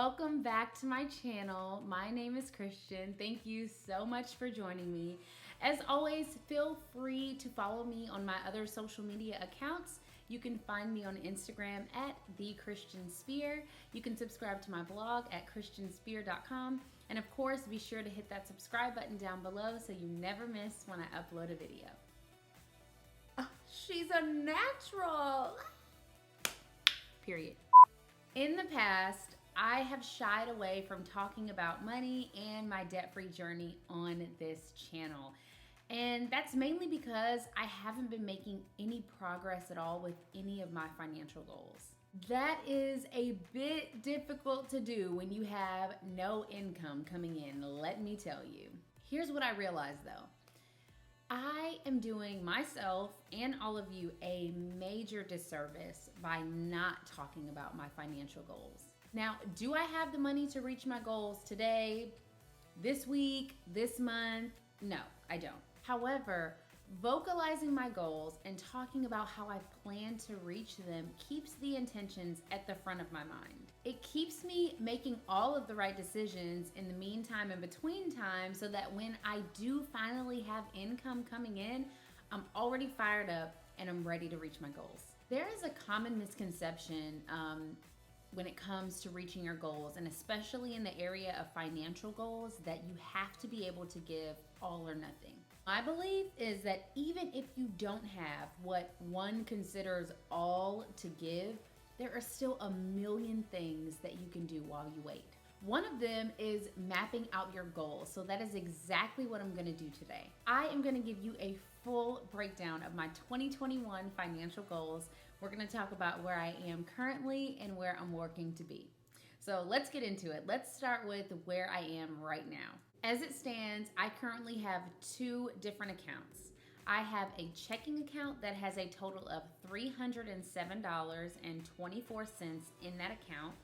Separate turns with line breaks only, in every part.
Welcome back to my channel. My name is Christian. Thank you so much for joining me. As always, feel free to follow me on my other social media accounts. You can find me on Instagram at @TheChristianSpear. You can subscribe to my blog at christianspear.com. And of course, be sure to hit that subscribe button down below so you never miss when I upload a video. Oh, she's a natural. Period. In the past, I have shied away from talking about money and my debt-free journey on this channel. And that's mainly because I haven't been making any progress at all with any of my financial goals. That is a bit difficult to do when you have no income coming in, let me tell you. Here's what I realized though. I am doing myself and all of you a major disservice by not talking about my financial goals. Now, do I have the money to reach my goals today, this week, this month? No, I don't. However, vocalizing my goals and talking about how I plan to reach them keeps the intentions at the front of my mind. It keeps me making all of the right decisions in the meantime and between time so that when I do finally have income coming in, I'm already fired up and I'm ready to reach my goals. There is a common misconception when it comes to reaching your goals, and especially in the area of financial goals, that you have to be able to give all or nothing. My belief is that even if you don't have what one considers all to give, there are still a million things that you can do while you wait. One of them is mapping out your goals. So that is exactly what I'm gonna do today. I am gonna give you a full breakdown of my 2021 financial goals. We're gonna talk about where I am currently and where I'm working to be. So let's get into it. Let's start with where I am right now. As it stands, I currently have 2 different accounts. I have a checking account that has a total of $307.24 in that account.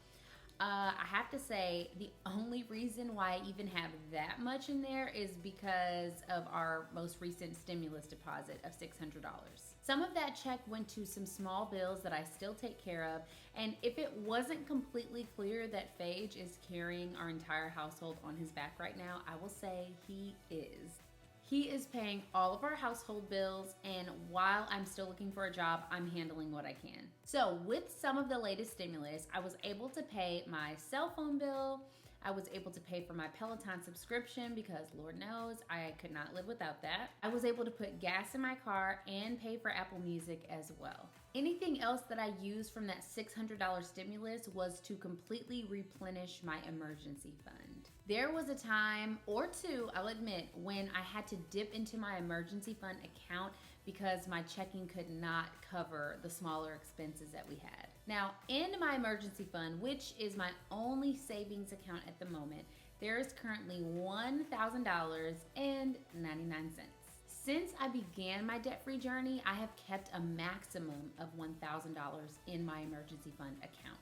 I have to say, the only reason why I even have that much in there is because of our most recent stimulus deposit of $600. Some of that check went to some small bills that I still take care of, and if it wasn't completely clear that Phage is carrying our entire household on his back right now, I will say he is. He is paying all of our household bills, and while I'm still looking for a job, I'm handling what I can. So with some of the latest stimulus, I was able to pay my cell phone bill. I was able to pay for my Peloton subscription because Lord knows I could not live without that. I was able to put gas in my car and pay for Apple Music as well. Anything else that I used from that $600 stimulus was to completely replenish my emergency fund. There was a time or two, I'll admit, when I had to dip into my emergency fund account because my checking could not cover the smaller expenses that we had. Now, in my emergency fund, which is my only savings account at the moment, there is currently $1,000.99. Since I began my debt-free journey, I have kept a maximum of $1,000 in my emergency fund account.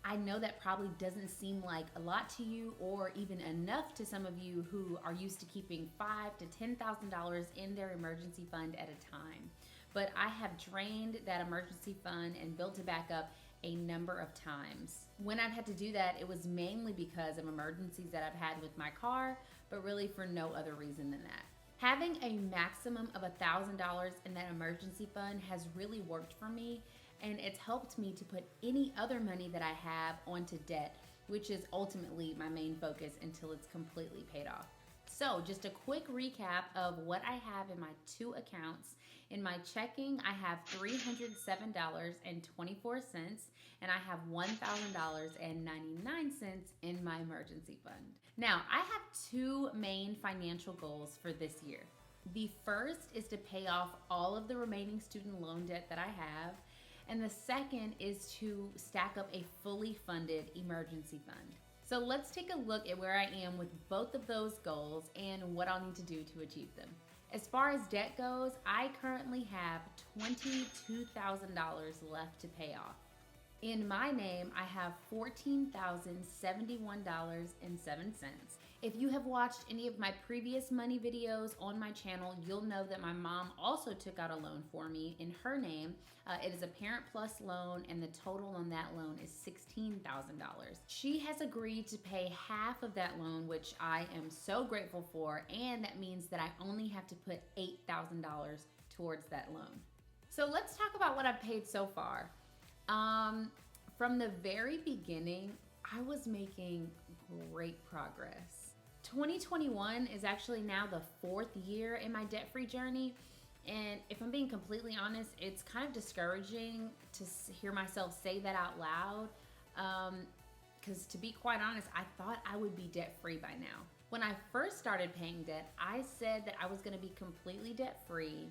I know that probably doesn't seem like a lot to you or even enough to some of you who are used to keeping $5,000 to $10,000 in their emergency fund at a time. But I have drained that emergency fund and built it back up a number of times. When I've had to do that, it was mainly because of emergencies that I've had with my car, but really for no other reason than that. Having a maximum of $1,000 in that emergency fund has really worked for me, and it's helped me to put any other money that I have onto debt, which is ultimately my main focus until it's completely paid off. So just a quick recap of what I have in my 2 accounts. In my checking, I have $307.24, and I have $1,000.99 in my emergency fund. Now, I have 2 main financial goals for this year. The first is to pay off all of the remaining student loan debt that I have, and the second is to stack up a fully funded emergency fund. So let's take a look at where I am with both of those goals and what I'll need to do to achieve them. As far as debt goes, I currently have $22,000 left to pay off. In my name, I have $14,071.07. If you have watched any of my previous money videos on my channel, you'll know that my mom also took out a loan for me in her name. It is a Parent Plus loan, and the total on that loan is $16,000. She has agreed to pay half of that loan, which I am so grateful for, and that means that I only have to put $8,000 towards that loan. So let's talk about what I've paid so far. From the very beginning, I was making great progress. 2021 is actually now the 4th year in my debt-free journey. And if I'm being completely honest, it's kind of discouraging to hear myself say that out loud. Because to be quite honest, I thought I would be debt-free by now. When I first started paying debt, I said that I was gonna be completely debt-free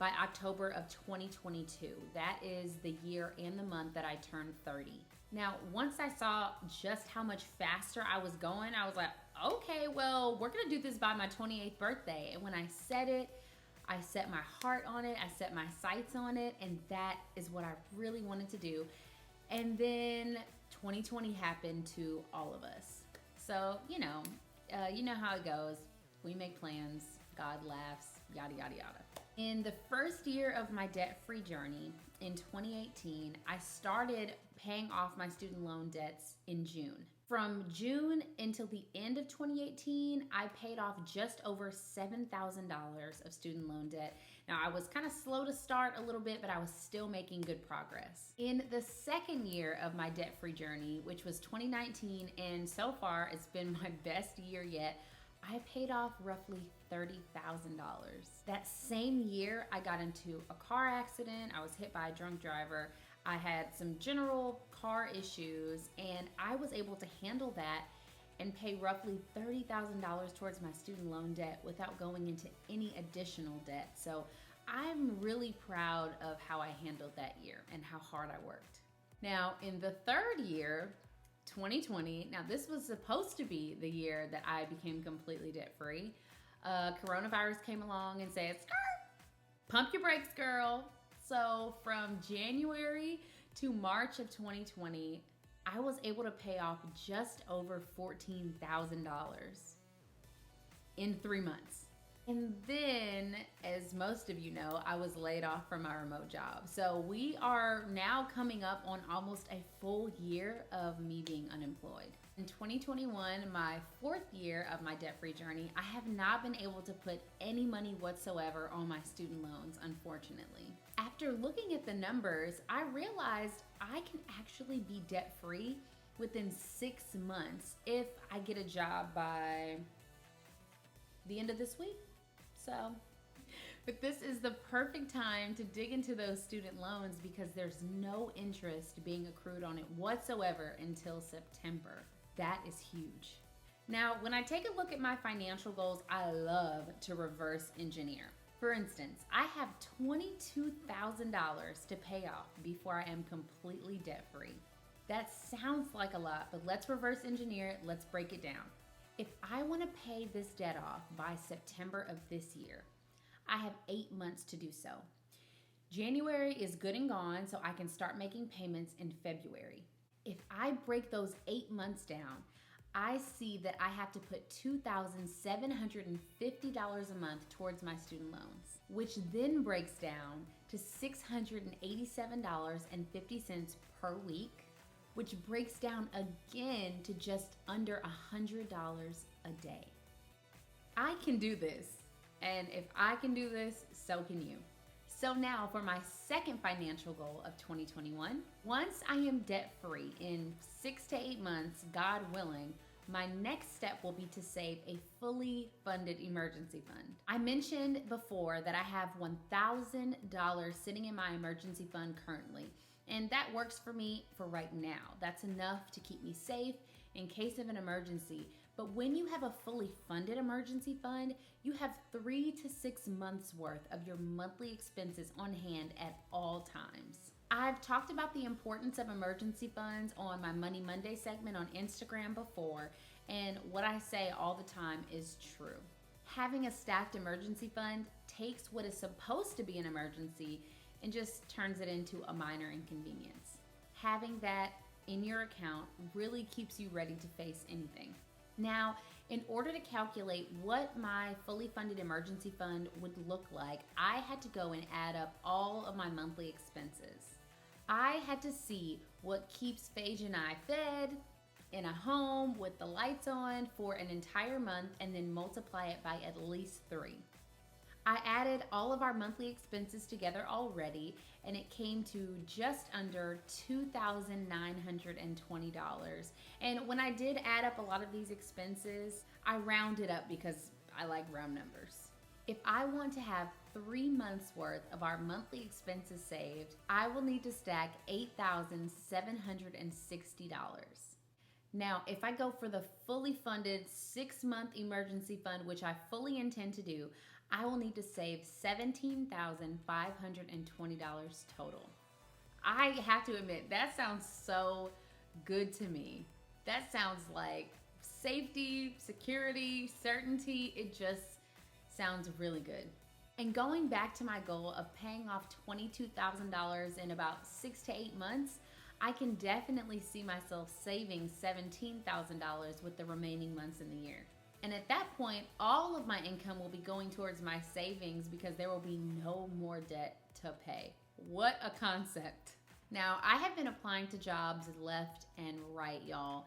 by October of 2022. That is the year and the month that I turned 30. Now, once I saw just how much faster I was going, I was like, okay, well, we're gonna do this by my 28th birthday. And when I said it, I set my heart on it, I set my sights on it, and that is what I really wanted to do. And then 2020 happened to all of us. So, you know how it goes. We make plans, God laughs, yada, yada, yada. In the first year of my debt-free journey, in 2018, I started paying off my student loan debts in June. From June until the end of 2018, I paid off just over $7,000 of student loan debt. Now, I was kind of slow to start a little bit, but I was still making good progress. In the second year of my debt-free journey, which was 2019, and so far it's been my best year yet, I paid off roughly $30,000. That same year, I got into a car accident. I was hit by a drunk driver. I had some general car issues, and I was able to handle that and pay roughly $30,000 towards my student loan debt without going into any additional debt. So I'm really proud of how I handled that year and how hard I worked. Now, in the third year, 2020, now this was supposed to be the year that I became completely debt-free. Coronavirus came along and said, pump your brakes, girl. So from January to March of 2020, I was able to pay off just over $14,000 in 3 months. And then, as most of you know, I was laid off from my remote job. So we are now coming up on almost a full year of me being unemployed. In 2021, my 4th year of my debt-free journey, I have not been able to put any money whatsoever on my student loans, unfortunately. After looking at the numbers, I realized I can actually be debt-free within 6 months if I get a job by the end of this week. But this is the perfect time to dig into those student loans because there's no interest being accrued on it whatsoever until September. That is huge. Now, when I take a look at my financial goals, I love to reverse engineer. For instance, I have $22,000 to pay off before I am completely debt-free. That sounds like a lot, but let's reverse engineer it. Let's break it down. If I want to pay this debt off by September of this year, I have 8 months to do so. January is good and gone, so I can start making payments in February. If I break those 8 months down, I see that I have to put $2,750 a month towards my student loans, which then breaks down to $687.50 per week, which breaks down again to just under $100 a day. I can do this, and if I can do this, so can you. So now for my second financial goal of 2021, once I am debt-free in 6 to 8 months, God willing, my next step will be to save a fully funded emergency fund. I mentioned before that I have $1,000 sitting in my emergency fund currently, and that works for me for right now. That's enough to keep me safe in case of an emergency. But when you have a fully funded emergency fund, you have 3 to 6 months worth of your monthly expenses on hand at all times. I've talked about the importance of emergency funds on my Money Monday segment on Instagram before, and what I say all the time is true. Having a stacked emergency fund takes what is supposed to be an emergency and just turns it into a minor inconvenience. Having that in your account really keeps you ready to face anything. Now, in order to calculate what my fully funded emergency fund would look like, I had to go and add up all of my monthly expenses. I had to see what keeps Paige and I fed in a home with the lights on for an entire month and then multiply it by at least 3. I added all of our monthly expenses together already, and it came to just under $2,920. And when I did add up a lot of these expenses, I rounded up because I like round numbers. If I want to have 3 months worth of our monthly expenses saved, I will need to stack $8,760. Now, if I go for the fully funded 6-month emergency fund, which I fully intend to do, I will need to save $17,520 total. I have to admit, that sounds so good to me. That sounds like safety, security, certainty. It just sounds really good. And going back to my goal of paying off $22,000 in about 6 to 8 months, I can definitely see myself saving $17,000 with the remaining months in the year. And at that point, all of my income will be going towards my savings because there will be no more debt to pay. What a concept. Now, I have been applying to jobs left and right, y'all.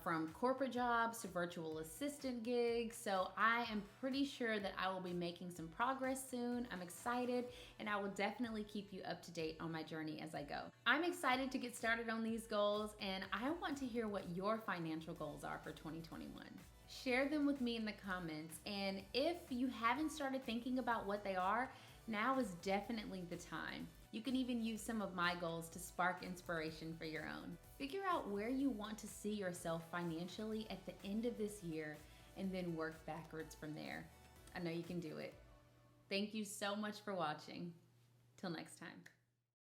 From corporate jobs to virtual assistant gigs. So I am pretty sure that I will be making some progress soon. I'm excited, and I will definitely keep you up to date on my journey as I go. I'm excited to get started on these goals, and I want to hear what your financial goals are for 2021. Share them with me in the comments, and if you haven't started thinking about what they are, now is definitely the time. You can even use some of my goals to spark inspiration for your own. Figure out where you want to see yourself financially at the end of this year and then work backwards from there. I know you can do it. Thank you so much for watching. Till next time.